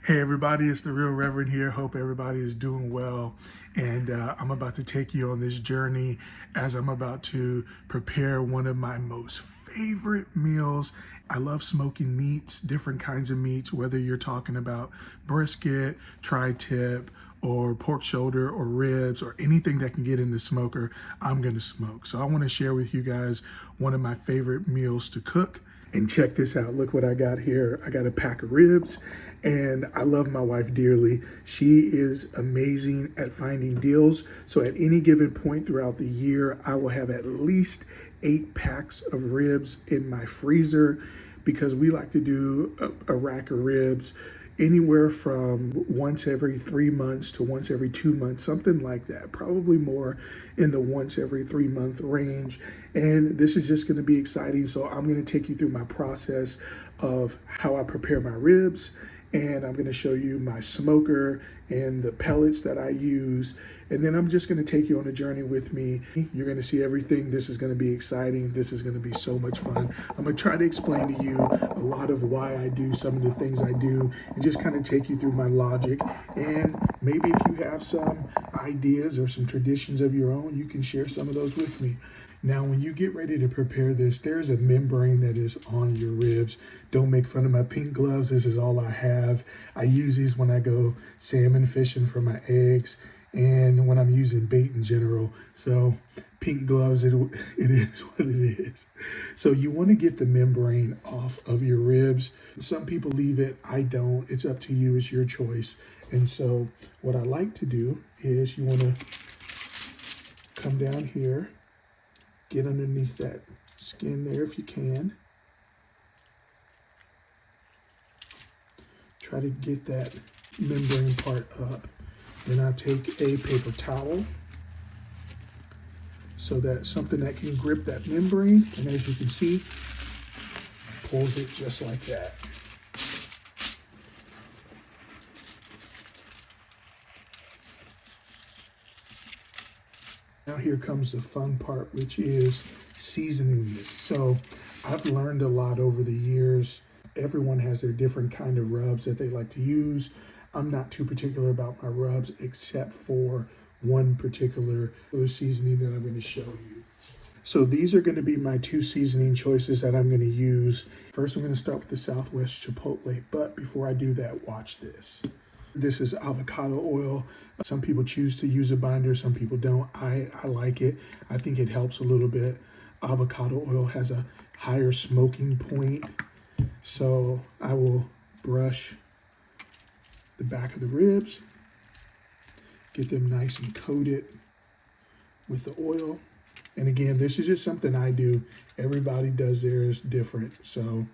Hey everybody, it's the Real Reverend here. Hope everybody is doing well. And I'm about to take you on this journey as I'm about to prepare one of my most favorite meals. I love smoking meats, different kinds of meats, whether you're talking about brisket, tri-tip, or pork shoulder or ribs or anything that can get in the smoker, I'm gonna smoke. So I wanna share with you guys one of my favorite meals to cook. And check this out, look what I got here. I got a pack of ribs, and I love my wife dearly. She is amazing at finding deals. So at any given point throughout the year, I will have at least 8 packs of ribs in my freezer because we like to do a rack of ribs anywhere from once every 3 months to once every 2 months, something like that, probably more in the once every 3 month range. And this is just going to be exciting. So I'm going to take you through my process of how I prepare my ribs, and I'm going to show you my smoker and the pellets that I use. And then I'm just going to take you on a journey with me. You're going to see everything. This is going to be exciting. This is going to be so much fun. I'm going to try to explain to you a lot of why I do some of the things I do and just kind of take you through my logic. And maybe if you have some ideas or some traditions of your own, you can share some of those with me. Now, when you get ready to prepare this, there's a membrane that is on your ribs. Don't make fun of my pink gloves. This is all I have. I use these when I go salmon fishing for my eggs and when I'm using bait in general. So pink gloves, it is what it is. So you want to get the membrane off of your ribs. Some people leave it. I don't. It's up to you. It's your choice. And so what I like to do is you want to come down here, get underneath that skin there if you can. Try to get that membrane part up. Then I take a paper towel so that something that can grip that membrane, and as you can see, pulls it just like that. Now here comes the fun part, which is seasoning this. So I've learned a lot over the years. Everyone has their different kind of rubs that they like to use. I'm not too particular about my rubs except for one particular seasoning that I'm going to show you. So these are going to be my 2 seasoning choices that I'm going to use. First, I'm going to start with the Southwest Chipotle, but before I do that, watch this. This is avocado oil. Some people choose to use a binder, some people don't. I like it. I think it helps a little bit. Avocado oil has a higher smoking point. So I will brush the back of the ribs, get them nice and coated with the oil. And again, this is just something I do. Everybody does theirs different. So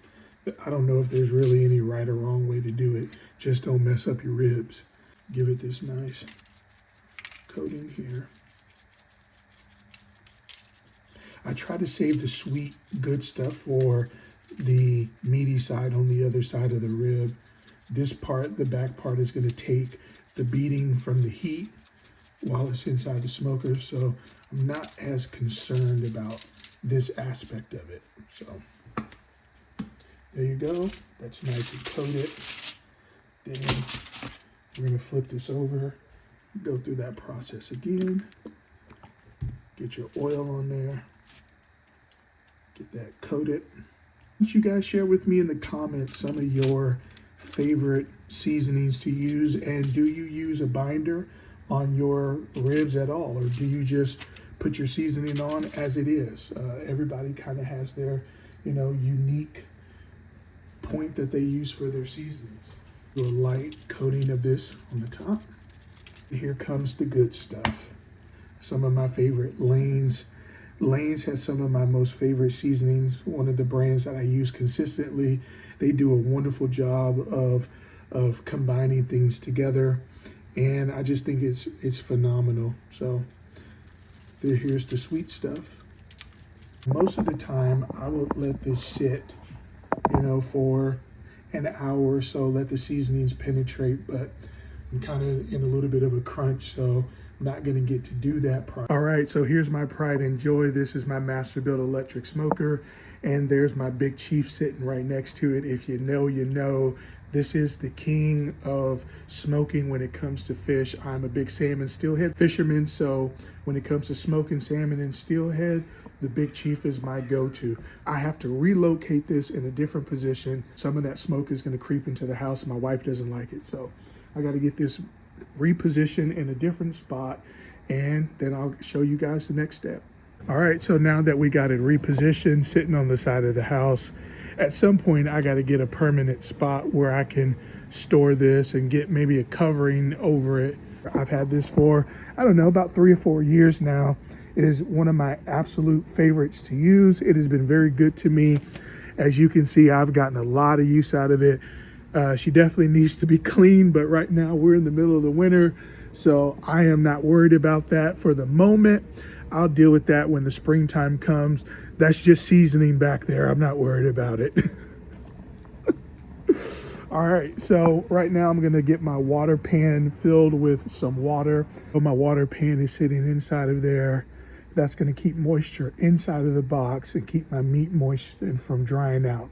I don't know if there's really any right or wrong way to do it. Just don't mess up your ribs. Give it this nice coating here. I try to save the sweet, good stuff for the meaty side on the other side of the rib. This part, the back part, is going to take the beating from the heat while it's inside the smoker. So I'm not as concerned about this aspect of it. So there you go. That's nice and coated. Then we're going to flip this over, go through that process again. Get your oil on there. Get that coated. You guys share with me in the comments some of your favorite seasonings to use, and do you use a binder on your ribs at all, or do you just put your seasoning on as it is? Everybody kind of has their, unique point that they use for their seasonings. Do a light coating of this on the top. And here comes the good stuff. Some of my favorite Lane's. Lane's has some of my most favorite seasonings, one of the brands that I use consistently. They do a wonderful job of combining things together, and I just think it's phenomenal. So here's the sweet stuff. Most of the time, I will let this sit, for an hour or so, let the seasonings penetrate, but I'm kind of in a little bit of a crunch, so I'm not going to get to do that part. All right, so here's my pride and joy. This is my Masterbuilt electric smoker, and there's my Big Chief sitting right next to it. If you know, you know. This is the king of smoking when it comes to fish. I'm a big salmon steelhead fisherman, so when it comes to smoking salmon and steelhead, the Big Chief is my go-to. I have to relocate this in a different position. Some of that smoke is gonna creep into the house. My wife doesn't like it, so I gotta get this repositioned in a different spot, and then I'll show you guys the next step. All right, so now that we got it repositioned, sitting on the side of the house, at some point I got to get a permanent spot where I can store this and get maybe a covering over it. I've had this for, I don't know, about 3 or 4 years now. It is one of my absolute favorites to use. It has been very good to me. As you can see, I've gotten a lot of use out of it. She definitely needs to be clean, but right now we're in the middle of the winter, so I am not worried about that for the moment. I'll deal with that when the springtime comes. That's just seasoning back there. I'm not worried about it. All right, so right now I'm gonna get my water pan filled with some water. My water pan is sitting inside of there. That's gonna keep moisture inside of the box and keep my meat moist and from drying out.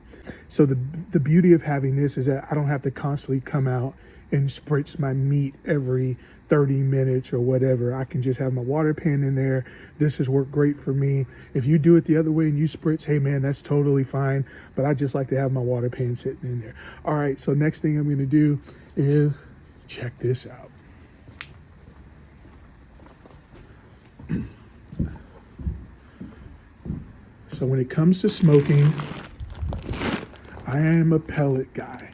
So the beauty of having this is that I don't have to constantly come out and spritz my meat every 30 minutes or whatever. I can just have my water pan in there. This has worked great for me. If you do it the other way and you spritz, hey man, that's totally fine. But I just like to have my water pan sitting in there. All right, so next thing I'm gonna do is check this out. So when it comes to smoking, I am a pellet guy.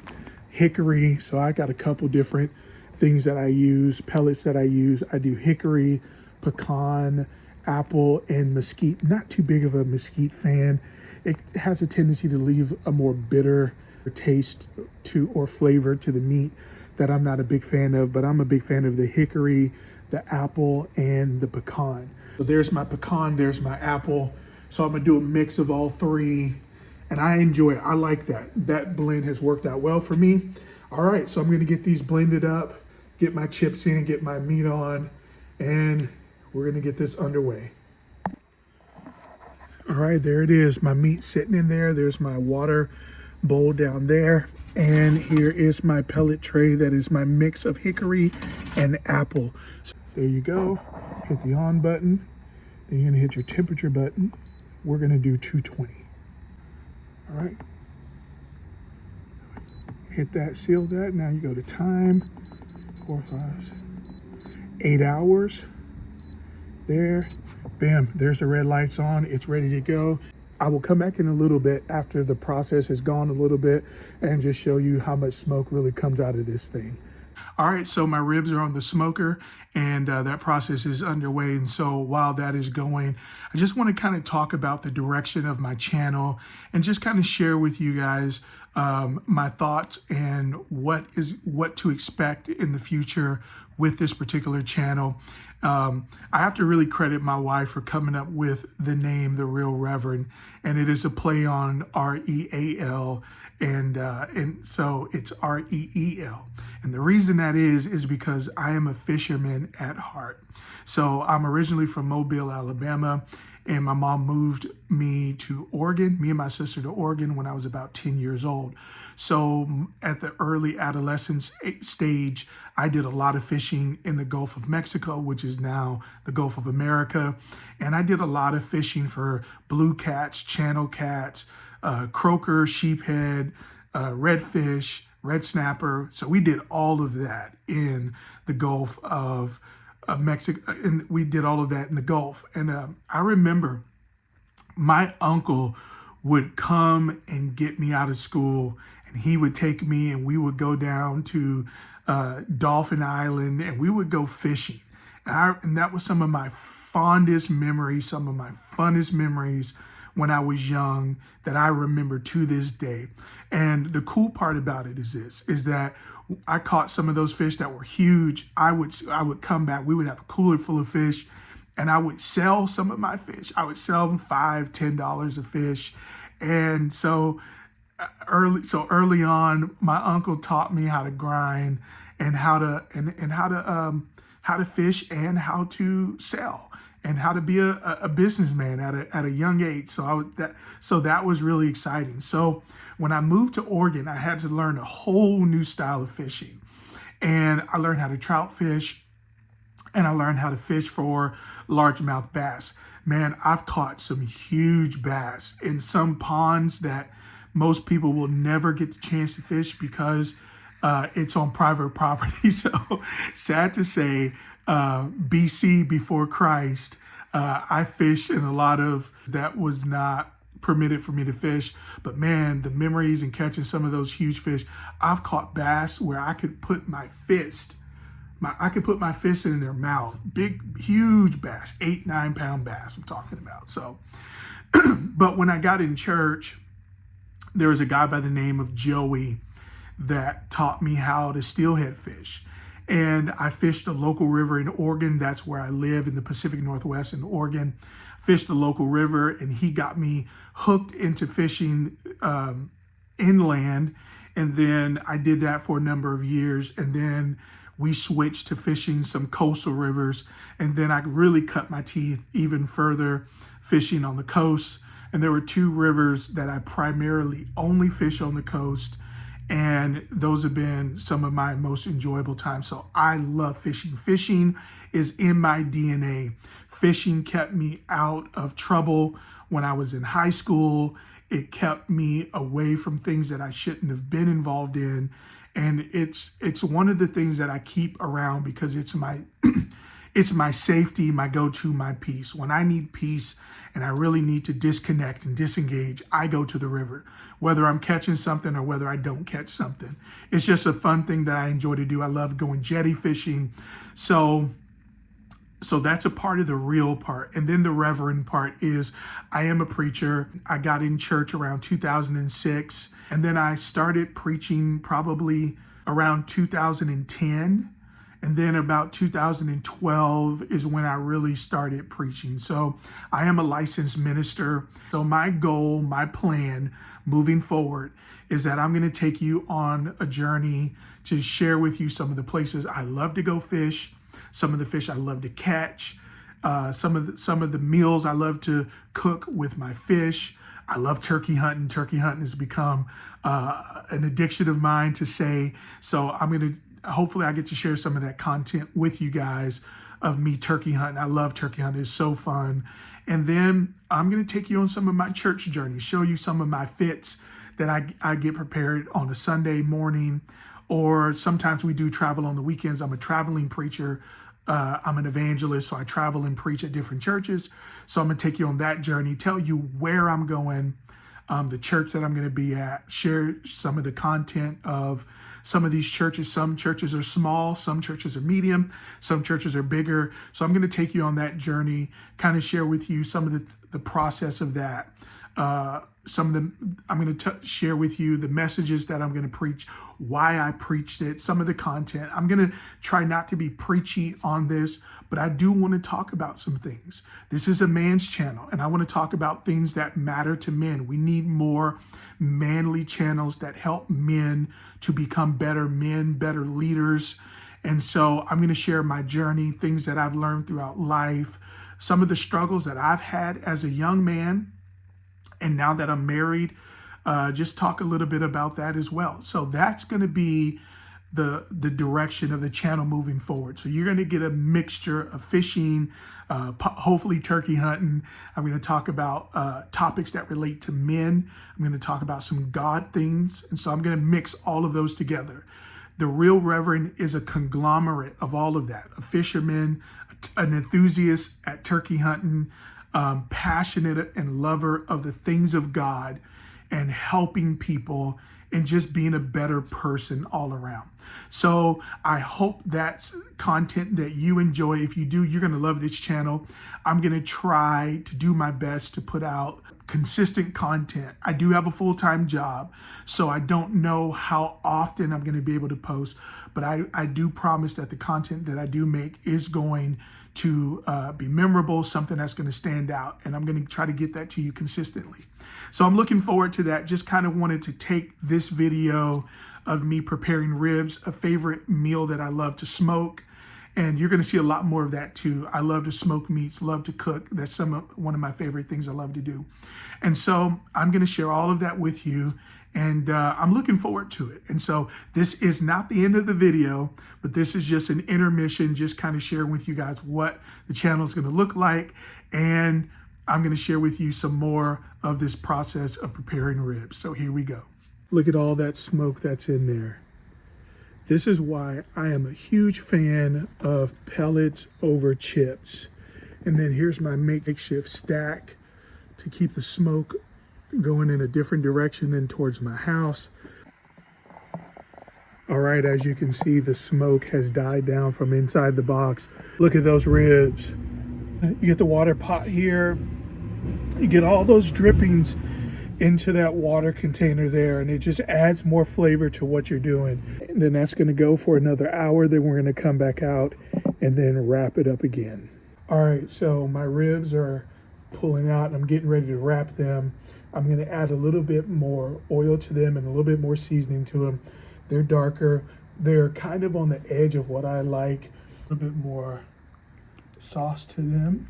Hickory, so I got a couple different things that I use, pellets that I use. I do hickory, pecan, apple, and mesquite. Not too big of a mesquite fan. It has a tendency to leave a more bitter taste to or flavor to the meat that I'm not a big fan of, but I'm a big fan of the hickory, the apple, and the pecan. So there's my pecan, there's my apple. So I'm gonna do a mix of all three, and I enjoy it. I like that. That blend has worked out well for me. All right, so I'm gonna get these blended up, get my chips in, get my meat on, and we're gonna get this underway. All right, there it is. My meat sitting in there. There's my water bowl down there. And here is my pellet tray. That is my mix of hickory and apple. So there you go. Hit the on button. Then you're gonna hit your temperature button. We're gonna do 220. All right. Hit that, seal that. Now you go to time. 4, 5, 8 hours. There. Bam, there's the red lights on. It's ready to go. I will come back in a little bit after the process has gone a little bit and just show you how much smoke really comes out of this thing. All right, so my ribs are on the smoker and that process is underway. And so while that is going, I just want to kind of talk about the direction of my channel and just kind of share with you guys my thoughts and what to expect in the future with this particular channel. I have to really credit my wife for coming up with the name, The Real Reverend, and it is a play on R-E-A-L, and so it's R-E-E-L. And the reason that is because I am a fisherman at heart. So I'm originally from Mobile, Alabama, and my mom moved me to Oregon, me and my sister to Oregon when I was about 10 years old. So at the early adolescence stage, I did a lot of fishing in the Gulf of Mexico, which is now the Gulf of America. And I did a lot of fishing for blue cats, channel cats, croaker, sheephead, redfish, red snapper. So we did all of that in the Gulf of Mexico, and we did all of that in the Gulf. And I remember my uncle would come and get me out of school, and he would take me and we would go down to Dolphin Island and we would go fishing. And that was some of my fondest memories, some of my funnest memories when I was young that I remember to this day. And the cool part about it is this, is that I caught some of those fish that were huge. I would come back, we would have a cooler full of fish, and I would sell some of my fish. I would sell them $5, $10 a fish. And so early on, my uncle taught me how to grind and how to fish and how to sell. and how to be a businessman at a young age. So that was really exciting. So when I moved to Oregon, I had to learn a whole new style of fishing. And I learned how to trout fish, and I learned how to fish for largemouth bass. Man, I've caught some huge bass in some ponds that most people will never get the chance to fish because it's on private property. So sad to say, BC, before Christ, I fished in a lot of that was not permitted for me to fish. But man, the memories and catching some of those huge fish. I've caught bass where I could put my fist in their mouth. Big, huge bass, 8-9 pound bass I'm talking about. So, but when I got in church, there was a guy by the name of Joey that taught me how to steelhead fish. And I fished a local river in Oregon. That's where I live, in the Pacific Northwest in Oregon. Fished a local river, and he got me hooked into fishing inland. And then I did that for a number of years. And then we switched to fishing some coastal rivers. And then I really cut my teeth even further fishing on the coast. And there were 2 rivers that I primarily only fish on the coast. And those have been some of my most enjoyable times. So I love fishing. Fishing is in my DNA. Fishing kept me out of trouble when I was in high school. It kept me away from things that I shouldn't have been involved in. And it's one of the things that I keep around because it's my it's my safety, my go-to, my peace. When I need peace and I really need to disconnect and disengage, I go to the river, whether I'm catching something or whether I don't catch something. It's just a fun thing that I enjoy to do. I love going jetty fishing. So that's a part of the real part. And then the reverend part is I am a preacher. I got in church around 2006. And then I started preaching probably around 2010. And then about 2012 is when I really started preaching. So I am a licensed minister. So my goal, my plan moving forward is that I'm going to take you on a journey to share with you some of the places I love to go fish, some of the fish I love to catch, some of the meals I love to cook with my fish. I love turkey hunting. Turkey hunting has become an addiction of mine to say. So hopefully I get to share some of that content with you guys of me turkey hunting. I love turkey hunting. It's so fun. And then I'm going to take you on some of my church journeys, show you some of my fits that I get prepared on a Sunday morning, or sometimes we do travel on the weekends. I'm a traveling preacher. I'm an evangelist, so I travel and preach at different churches. So I'm going to take you on that journey, tell you where I'm going, the church that I'm going to be at, share some of the content of some of these churches. Some churches are small, some churches are medium, some churches are bigger. So I'm going to take you on that journey, kind of share with you some of the process of that. I'm going to share with you the messages that I'm going to preach, why I preached it, some of the content. I'm going to try not to be preachy on this, but I do want to talk about some things. This is a man's channel, and I want to talk about things that matter to men. We need more manly channels that help men to become better men, better leaders. And so I'm going to share my journey, things that I've learned throughout life, some of the struggles that I've had as a young man. And now that I'm married, just talk a little bit about that as well. So that's going to be the direction of the channel moving forward. So you're going to get a mixture of fishing, hopefully turkey hunting. I'm going to talk about topics that relate to men. I'm going to talk about some God things. And so I'm going to mix all of those together. The Real Reverend is a conglomerate of all of that. A fisherman, an enthusiast at turkey hunting, passionate and lover of the things of God and helping people and just being a better person all around. So I hope that's content that you enjoy. If you do, you're going to love this channel. I'm going to try to do my best to put out consistent content. I do have a full-time job, so I don't know how often I'm going to be able to post, but I do promise that the content that I do make is going to be memorable, something that's going to stand out, and I'm going to try to get that to you consistently. So I'm looking forward to that. Just kind of wanted to take this video of me preparing ribs, a favorite meal that I love to smoke, And you're going to see a lot more of that too. I love to smoke meats, love to cook. That's one of my favorite things I love to do. And so I'm going to share all of that with you. And I'm looking forward to it. And so this is not the end of the video, but this is just an intermission, just kind of sharing with you guys what the channel is going to look like. And I'm going to share with you some more of this process of preparing ribs. So here we go. Look at all that smoke that's in there. This is why I am a huge fan of pellets over chips. And then here's my makeshift stack to keep the smoke going in a different direction than towards my house. All right, as you can see, the smoke has died down from inside the box. Look at those ribs. You get the water pot here. You get all those drippings into that water container there, and it just adds more flavor to what you're doing. And then that's going to go for another hour. Then we're going to come back out and then wrap it up again. All right, so my ribs are pulling out and I'm getting ready to wrap them. I'm going to add a little bit more oil to them and a little bit more seasoning to them. They're darker. They're kind of on the edge of what I like. A little bit more sauce to them.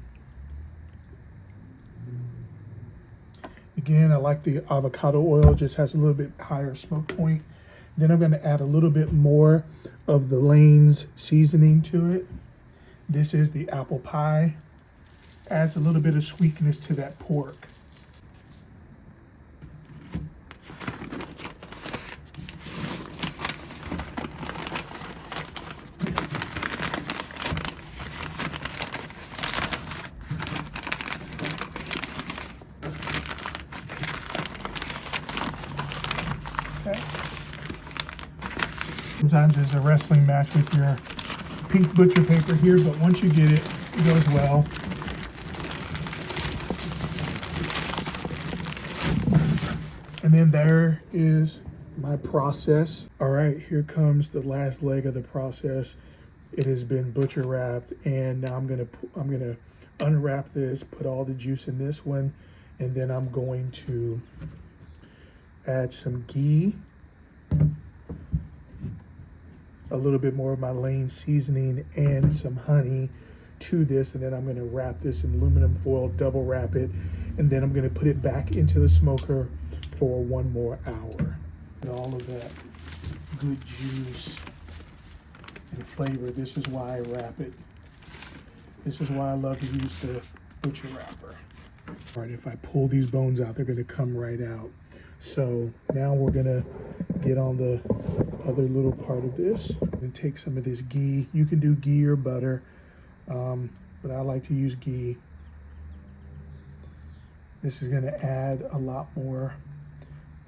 Again, I like the avocado oil, just has a little bit higher smoke point. Then I'm going to add a little bit more of the Lane's seasoning to it. This is the apple pie. Adds a little bit of sweetness to that pork. Sometimes there's a wrestling match with your pink butcher paper here, but once you get it, it goes well. And then there is my process. All right, here comes the last leg of the process. It has been butcher wrapped, and now I'm gonna unwrap this, put all the juice in this one, and then I'm going to add some ghee, a little bit more of my Lane seasoning, and some honey to this, and then I'm going to wrap this in aluminum foil, double wrap it, and then I'm going to put it back into the smoker for 1 more hour. And all of that good juice and flavor. This is why I wrap it. This is why I love to use the butcher wrapper. All right, if I pull these bones out, they're going to come right out. So now we're going to get on the other little part of this and take some of this ghee. You can do ghee or butter, but I like to use ghee. This is going to add a lot more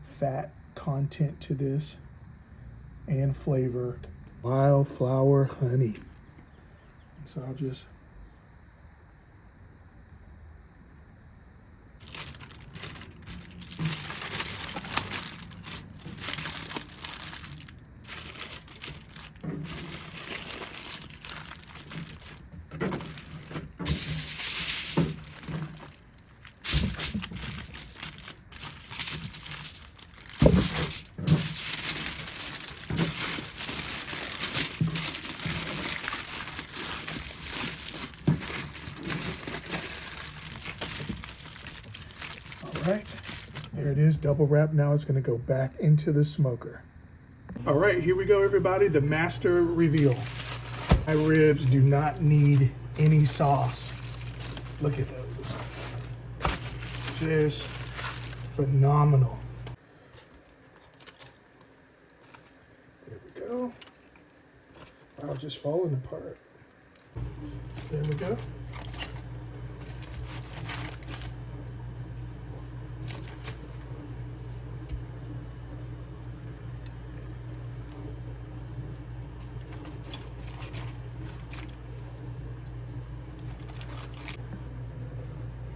fat content to this and flavor. Wildflower honey. So I'll just right, there it is, double wrap. Now it's going to go back into the smoker. All right, here we go, everybody. The master reveal. My ribs do not need any sauce. Look at those. Just phenomenal. There we go. Wow, just falling apart. There we go.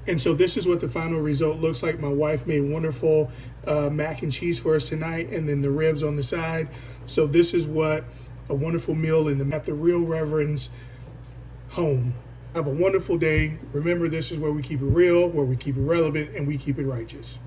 And so this is what the final result looks like. My wife made wonderful mac and cheese for us tonight, and then the ribs on the side. So this is what a wonderful meal at the Real Reverend's home. Have a wonderful day. Remember, this is where we keep it real, where we keep it relevant, and we keep it righteous.